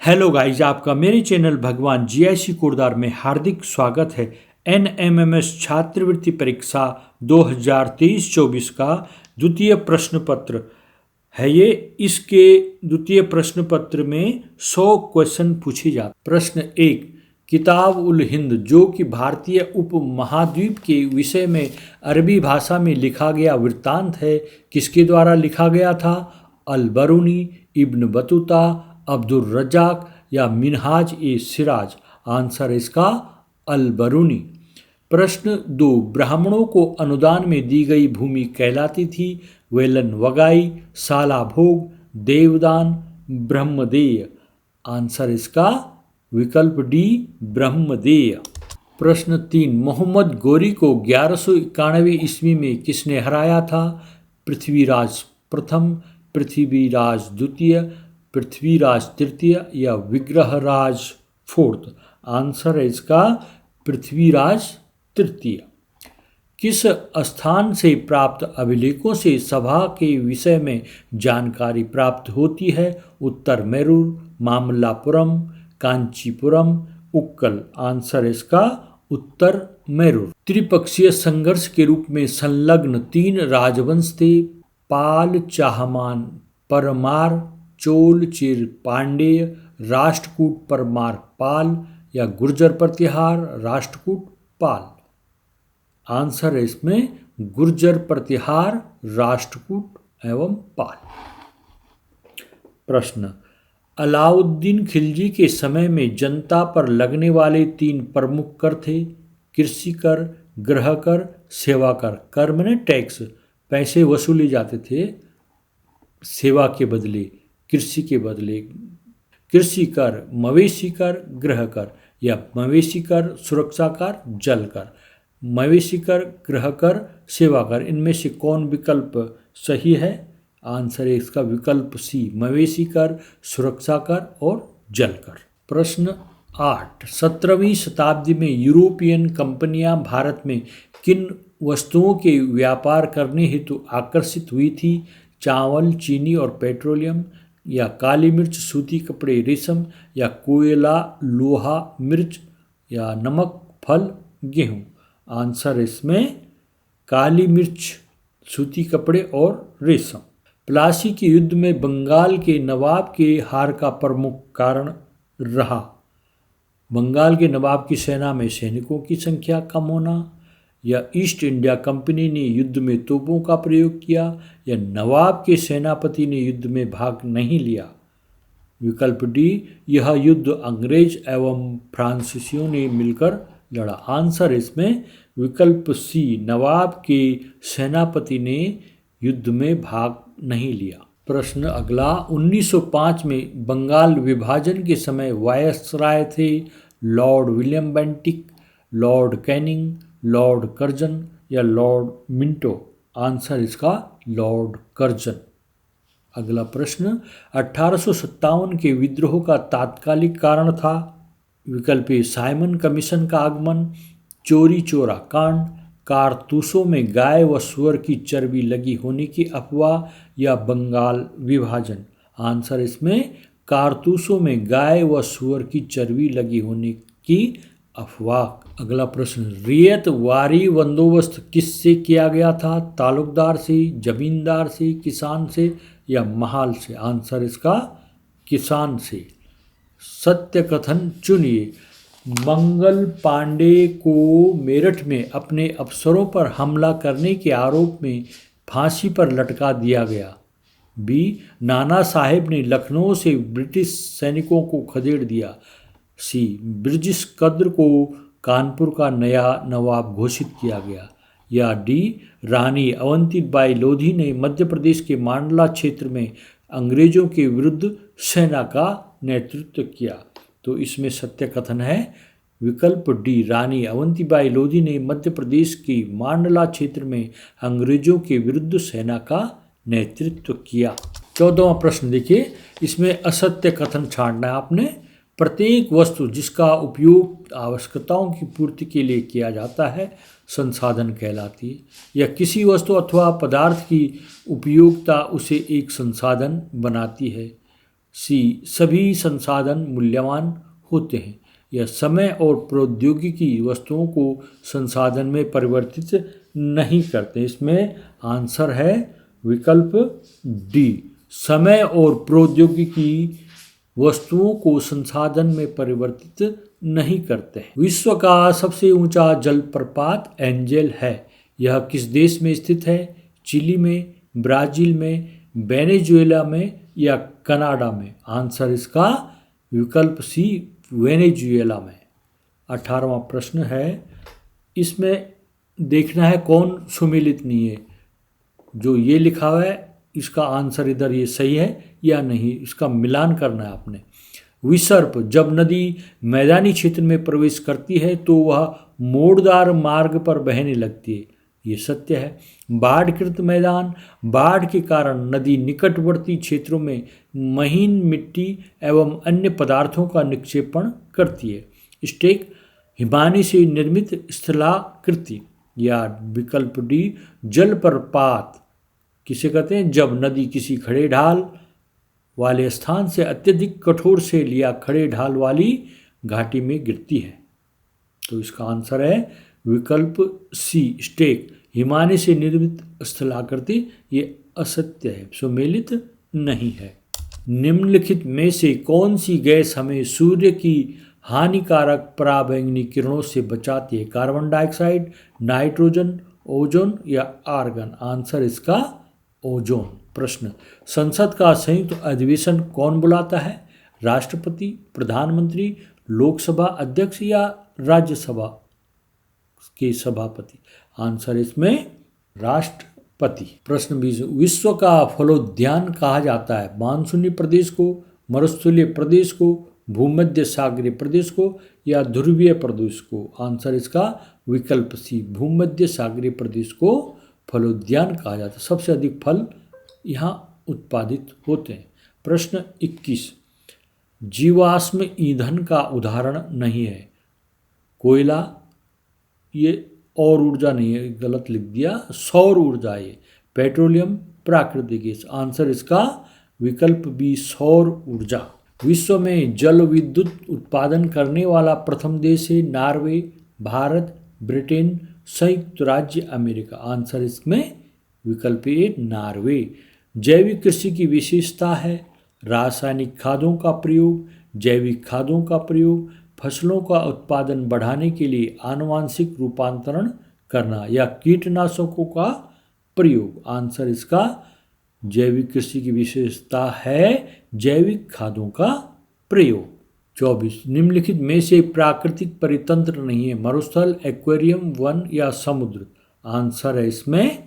Hello guys, आपका मेरे channel भगवान जीआईसी कोरदार में हार्दिक स्वागत है। एनएमएमएस छात्रवृत्ति परीक्षा 2023-24 का द्वितीय प्रश्न पत्र है ये। इसके द्वितीय प्रश्न पत्र में 100 क्वेश्चन पूछे जाते। प्रश्न 1, किताब उल हिंद जो कि भारतीय उपमहाद्वीप के विषय में अरबी भाषा में लिखा गया वृत्तांत है, किसके द्वारा लिखा गया था? Al Biruni, Ibn Battuta, Abdul Razzaq या मिनहाज ए सिराज। आंसर इसका अल बरूनी। प्रश्न 2, ब्राह्मणों को अनुदान में दी गई भूमि कहलाती थी? वेलन वगाई, साला भोग, देवदान, ब्रह्मदेय। आंसर इसका विकल्प डी, ब्रह्मदेय। प्रश्न 3, मोहम्मद गौरी को 1191 ईस्वी में किसने हराया था? पृथ्वीराज प्रथम, पृथ्वीराज द्वितीय, पृथ्वीराज तृतीय या विग्रहराज फोर्थ। आंसर है इसका पृथ्वीराज तृतीय। किस स्थान से प्राप्त अभिलेखों से सभा के विषय में जानकारी प्राप्त होती है? उत्तर मेरूर, मामल्लापुरम, कांचीपुरम, उक्कल। आंसर इसका उत्तर मेरूर। त्रिपक्षीय संघर्ष के रूप में संलग्न 3 राजवंश थे: पाल, चाहमान, परमार, चोल, चेर, पांडेय, राष्ट्रकूट, परमार, पाल या गुर्जर प्रतिहार, राष्ट्रकूट, पाल। आंसर है इसमें गुर्जर प्रतिहार, राष्ट्रकूट एवं पाल। प्रश्न, अलाउद्दीन खिलजी के समय में जनता पर लगने वाले 3 प्रमुख कर थे: कृषि कर, गृह कर, सेवा कर। कर माने टैक्स, पैसे वसूले जाते थे सेवा के बदले, कृषि के बदले। कृषि कर, मवेशी कर, गृह कर या मवेशी कर, सुरक्षा कर, जल कर। मवेशी कर, गृह कर, सेवा कर, इनमें से कौन विकल्प सही है? आंसर है इसका विकल्प सी, मवेशी कर, सुरक्षा कर और जल कर। प्रश्न 8, 17वीं शताब्दी में यूरोपियन कंपनियां भारत में किन वस्तुओं के व्यापार करने हेतु आकर्षित हुई थी? चावल, चीनी और पेट्रोलियम या काली मिर्च, सूती कपड़े, रेशम या कोयला, लोहा, मिर्च या नमक, फल, गेहूँ। आंसर इसमें काली मिर्च, सूती कपड़े और रेशम। प्लासी के युद्ध में बंगाल के नवाब के हार का प्रमुख कारण रहा? बंगाल के नवाब की सेना में सैनिकों की संख्या कम होना, या ईस्ट इंडिया कंपनी ने युद्ध में तोपों का प्रयोग किया, या नवाब के सेनापति ने युद्ध में भाग नहीं लिया। विकल्प डी, यह युद्ध अंग्रेज एवं फ्रांसीसियों ने मिलकर लड़ा। आंसर इसमें विकल्प सी, नवाब के सेनापति ने युद्ध में भाग नहीं लिया। प्रश्न अगला, 1905 में बंगाल विभाजन के समय वायसराय थे? Lord William Bentinck, Lord Canning, Lord Curzon या लॉर्ड मिंटो। आंसर इसका लॉर्ड कर्जन। अगला प्रश्न, 1857 के विद्रोह का तात्कालिक कारण था? विकल्प ए, साइमन कमीशन का आगमन, चोरी चोरा कांड, कारतूसों में गाय व सुअर की चर्बी लगी होने की अफवाह या बंगाल विभाजन। आंसर इसमें कारतूसों में गाय व सुअर की चर्बी लगी होने की अफवाह। अगला प्रश्न, रियत वारी बंदोबस्त किससे किया गया था? तालुकदार से, जमींदार से, किसान से या महाल से। आंसर इसका किसान से। सत्य कथन चुनिए। मंगल पांडे को मेरठ में अपने अफसरों पर हमला करने के आरोप में फांसी पर लटका दिया गया। बी, नाना साहेब ने लखनऊ से ब्रिटिश सैनिकों को खदेड़ दिया। सी, ब्रिटिश कद्र को कानपुर का नया नवाब घोषित किया गया। या डी, रानी अवंतीबाई लोधी ने मध्य प्रदेश के मांडला क्षेत्र में अंग्रेजों के विरुद्ध सेना का नेतृत्व किया। तो इसमें सत्य कथन है विकल्प डी, रानी अवंतीबाई लोधी ने मध्य प्रदेश के मांडला क्षेत्र में अंग्रेजों के विरुद्ध सेना का नेतृत्व किया। 14वां प्रश्न देखिए, इसमें असत्य कथन छांटना है आपने। प्रत्येक वस्तु जिसका उपयोग आवश्यकताओं की पूर्ति के लिए किया जाता है संसाधन कहलाती है, या किसी वस्तु अथवा पदार्थ की उपयोगिता उसे एक संसाधन बनाती है। सी सभी संसाधन मूल्यवान होते हैं। यह समय और प्रौद्योगिकी वस्तुओं को संसाधन में परिवर्तित नहीं करते। इसमें आंसर है विकल्प डी, समय और प्रौद्योगिकी वस्तुओं को संसाधन में परिवर्तित नहीं करते हैं। विश्व का सबसे ऊंचा जलप्रपात एंजल है। यह किस देश में स्थित है? चिली में, ब्राजील में, वेनेजुएला में या कनाडा में? आंसर इसका विकल्प सी, वेनेजुएला में। 18वां प्रश्न है, इसमें देखना है कौन सुमेलित नहीं है। जो ये लिखा हुआ है इसका आंसर इधर ये सही है या नहीं, इसका मिलान करना है आपने। विसर्प, जब नदी मैदानी क्षेत्र में प्रवेश करती है तो वह मोड़दार मार्ग पर बहने लगती है, ये सत्य है। बाढ़कृत मैदान, बाढ़ के कारण नदी निकटवर्ती क्षेत्रों में महीन मिट्टी एवं अन्य पदार्थों का निक्षेपण करती है। स्टेक, हिमानी से निर्मित स्थलाकृति या विकल्प डी, जलप्रपात किसे कहते हैं? जब नदी किसी खड़े ढाल वाले स्थान से अत्यधिक कठोर से लिया खड़े ढाल वाली घाटी में गिरती है। तो इसका आंसर है विकल्प सी, स्टेक, हिमानी से निर्मित स्थलाकृति। ये असत्य है, सुमेलित नहीं है। निम्नलिखित में से कौन सी गैस हमें सूर्य की हानिकारक पराबैंगनी किरणों से बचाती है? कार्बन डाइऑक्साइड, नाइट्रोजन, ओजोन या आर्गन? आंसर इसका ओजोन। प्रश्न, संसद का संयुक्त अधिवेशन कौन बुलाता है? राष्ट्रपति, प्रधानमंत्री, लोकसभा अध्यक्ष या राज्यसभा के सभापति? आंसर इसमें राष्ट्रपति। प्रश्न 20, विश्व का फलोद्यान कहा जाता है? मानसूनी प्रदेश को, मरुस्थलीय प्रदेश को, भूमध्य सागरीय प्रदेश को या ध्रुवीय प्रदेश को? आंसर इसका विकल्प सी, भूमध्य सागरीय प्रदेश को फलोद्यान कहा जाता है। सबसे अधिक फल यहाँ उत्पादित होते हैं। प्रश्न 21, जीवाश्म ईंधन का उदाहरण नहीं है? कोयला, ये और ऊर्जा नहीं है, गलत लिख दिया, सौर ऊर्जा है। पेट्रोलियम, प्राकृतिक गैस? आंसर इसका विकल्प बी, सौर ऊर्जा। विश्व में जल विद्युत उत्पादन करने वाला प्रथम देश है? नॉर्वे, भारत, ब्रिटेन, संयुक्त राज्य अमेरिका? आंसर इसमें विकल्प ए, नॉर्वे। जैविक कृषि की विशेषता है? रासायनिक खादों का प्रयोग, जैविक खादों का प्रयोग, फसलों का उत्पादन बढ़ाने के लिए आनुवांशिक रूपांतरण करना या कीटनाशकों का प्रयोग? आंसर इसका जैविक कृषि की विशेषता है जैविक खादों का प्रयोग। 24, निम्नलिखित में से प्राकृतिक परितंत्र नहीं है? मरुस्थल, एक्वेरियम, वन या समुद्र? आंसर है इसमें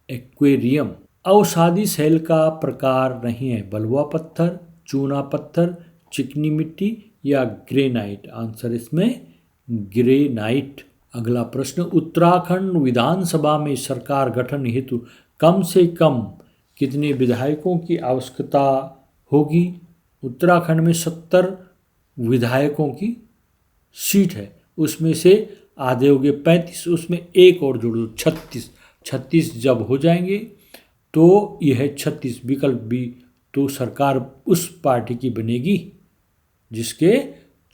एक्वेरियम। अवसादी शैल का प्रकार नहीं है? बलुआ पत्थर, चूना पत्थर, चिकनी मिट्टी या ग्रेनाइट? आंसर इसमें ग्रेनाइट। अगला प्रश्न, उत्तराखंड विधानसभा में सरकार गठन हेतु कम से कम कितने विधायकों की आवश्यकता होगी? उत्तराखंड में 70 विधायकों की सीट है, उसमें से आधे हो गए 35, उसमें एक और जोड़ दो 36। 36 जब हो जाएंगे तो यह है 36, विकल्प बी। तो सरकार उस पार्टी की बनेगी जिसके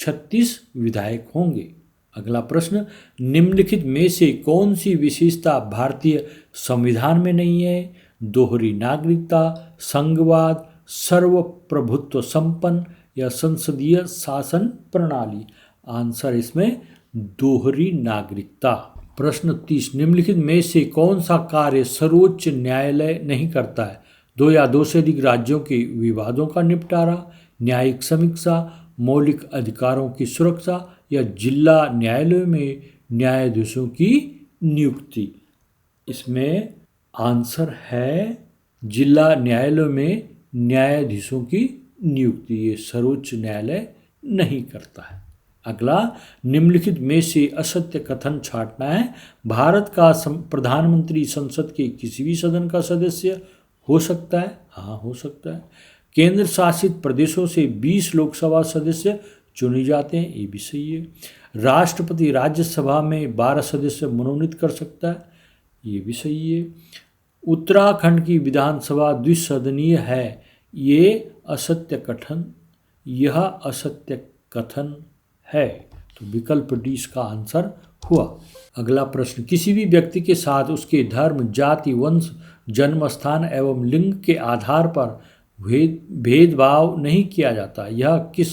36 विधायक होंगे। अगला प्रश्न, निम्नलिखित में से कौन सी विशेषता भारतीय संविधान में नहीं है? दोहरी नागरिकता, संघवाद, सर्वप्रभुत्व संपन्न या संसदीय शासन प्रणाली? आंसर इसमें दोहरी नागरिकता। प्रश्न 30, निम्नलिखित में से कौन सा कार्य सर्वोच्च न्यायालय नहीं करता है? 2 या 2 से अधिक राज्यों के विवादों का निपटारा, न्यायिक समीक्षा, मौलिक अधिकारों की सुरक्षा या जिला न्यायालयों में न्यायाधीशों की नियुक्ति? इसमें आंसर है जिला न्यायालयों में न्यायाधीशों की नियुक्ति, ये सर्वोच्च न्यायालय नहीं करता है। अगला, निम्नलिखित में से असत्य कथन छांटना है। भारत का प्रधानमंत्री संसद के किसी भी सदन का सदस्य हो सकता है? हाँ, हो सकता है। केंद्र शासित प्रदेशों से 20 लोकसभा सदस्य चुने जाते हैं, ये भी सही है। राष्ट्रपति राज्यसभा में 12 सदस्य मनोनीत कर सकता है, ये भी सही है। उत्तराखंड की विधानसभा द्विसदनीय है, ये असत्य कथन, यह असत्य कथन है। तो विकल्प डी इसका आंसर हुआ। अगला प्रश्न, किसी भी व्यक्ति के साथ उसके धर्म, जाति, वंश, जन्म स्थान एवं लिंग के आधार पर भेदभाव नहीं किया जाता। यह किस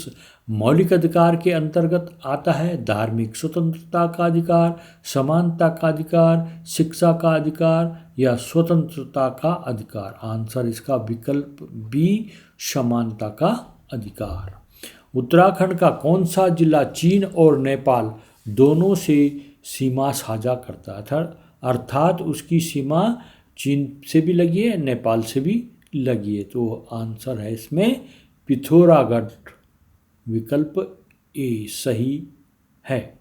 मौलिक अधिकार के अंतर्गत आता है? धार्मिक स्वतंत्रता का अधिकार, समानता का अधिकार, शिक्षा का अधिकार या स्वतंत्रता का अधिकार। आंसर इसका विकल्प बी, समानता का अधिकार। उत्तराखंड का कौन सा जिला चीन और नेपाल दोनों से सीमा साझा करता है? अर्थात उसकी सीमा चीन से भी लगी है, नेपाल से भी लगी है। तो आंसर है इसमें पिथौरागढ़, विकल्प ए सही है।